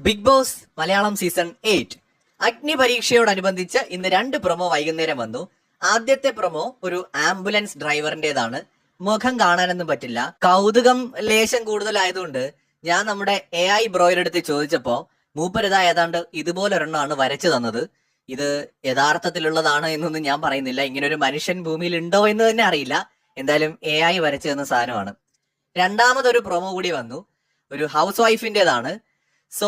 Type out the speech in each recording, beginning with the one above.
Big boss Malayalam season 8 അഗ്നി പരീക്ഷയോടനുബന്ധിച്ച് ഇന്ന് 2 promo വൈകുന്നേരം വന്നു. ആദ്യത്തെ പ്രൊമോ ഒരു ആംബുലൻസ് ഡ്രൈവറിന്റേതാണ്. മുഖം കാണാനൊന്നും പറ്റില്ല. കൗതുകം ലേശം കൂടുതലായതുകൊണ്ട് ഞാൻ നമ്മുടെ AI ബ്രോയുടെ അടുത്ത് ചോദിച്ചപ്പോ മൂപ്പരിതാ ഏതാണ്ട് ഇതുപോലൊരെണ്ണമാണ് വരച്ചു തന്നത്. ഇത് യഥാർത്ഥത്തിലുള്ളതാണ് എന്നൊന്നും ഞാൻ പറയുന്നില്ല. ഇങ്ങനെ ഒരു മനുഷ്യൻ ഭൂമിയിൽ ഉണ്ടോ എന്ന് തന്നെ അറിയില്ല. എന്തായാലും AI വരച്ചു തന്ന സാധനമാണ്. രണ്ടാമതൊരു പ്രൊമോ കൂടി വന്നു. ഒരു ഹൗസ് വൈഫിന്റേതാണ്. സോ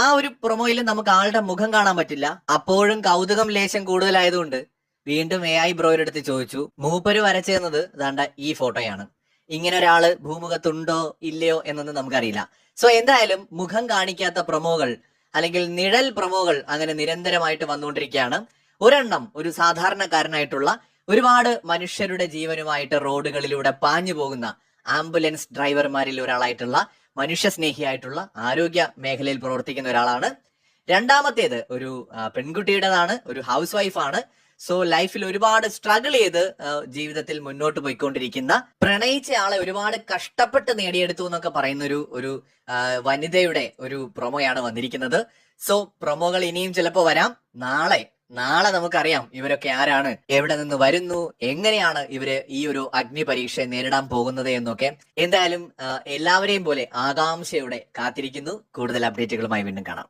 ആ ഒരു പ്രൊമോയിൽ നമുക്ക് ആളുടെ മുഖം കാണാൻ പറ്റില്ല. അപ്പോഴും കൗതുകം ലേശം കൂടുതലായതുകൊണ്ട് വീണ്ടും AI ബ്രോയുടെ അടുത്ത് ചോദിച്ചു. മൂപ്പര് വരച്ചു തന്നത് ദാണ്ട ഈ ഫോട്ടോയാണ്. ഇങ്ങനെ ഒരാള് ഭൂമുഖത്തുണ്ടോ ഇല്ലയോ എന്നൊന്നും നമുക്കറിയില്ല. സോ എന്തായാലും മുഖം കാണിക്കാത്ത പ്രൊമോകൾ അല്ലെങ്കിൽ നിഴൽ പ്രൊമോകൾ അങ്ങനെ നിരന്തരമായിട്ട് വന്നുകൊണ്ടിരിക്കുകയാണ്. ഒരെണ്ണം ഒരു സാധാരണക്കാരനായിട്ടുള്ള ഒരുപാട് മനുഷ്യരുടെ ജീവനുമായിട്ട് റോഡുകളിലൂടെ പാഞ്ഞു പോകുന്ന ആംബുലൻസ് ഡ്രൈവർമാരിൽ ഒരാളായിട്ടുള്ള മനുഷ്യസ്നേഹിയായിട്ടുള്ള ആരോഗ്യ മേഖലയിൽ പ്രവർത്തിക്കുന്ന ഒരാളാണ്. രണ്ടാമത്തേത് ഒരു പെൺകുട്ടിയുടേതാണ്, ഒരു ഹൗസ് വൈഫാണ്. സോ ലൈഫിൽ ഒരുപാട് സ്ട്രഗിൾ ചെയ്ത് ജീവിതത്തിൽ മുന്നോട്ട് പോയിക്കൊണ്ടിരിക്കുന്ന, പ്രണയിച്ച ആളെ ഒരുപാട് കഷ്ടപ്പെട്ട് നേടിയെടുത്തു എന്നൊക്കെ പറയുന്ന ഒരു വനിതയുടെ ഒരു പ്രൊമോയാണ് വന്നിരിക്കുന്നത്. സോ പ്രൊമോകൾ ഇനിയും ചിലപ്പോൾ വരാം. നാളെ നമുക്കറിയാം ഇവരൊക്കെ ആരാണ്, എവിടെ നിന്ന് വരുന്നു, എങ്ങനെയാണ് ഇവര് ഈ ഒരു അഗ്നി പരീക്ഷ നേരിടാൻ പോകുന്നത് എന്നൊക്കെ. എന്തായാലും എല്ലാവരെയും പോലെ ആകാംക്ഷയോടെ കാത്തിരിക്കുന്നു. കൂടുതൽ അപ്ഡേറ്റുകളുമായി വീണ്ടും കാണാം.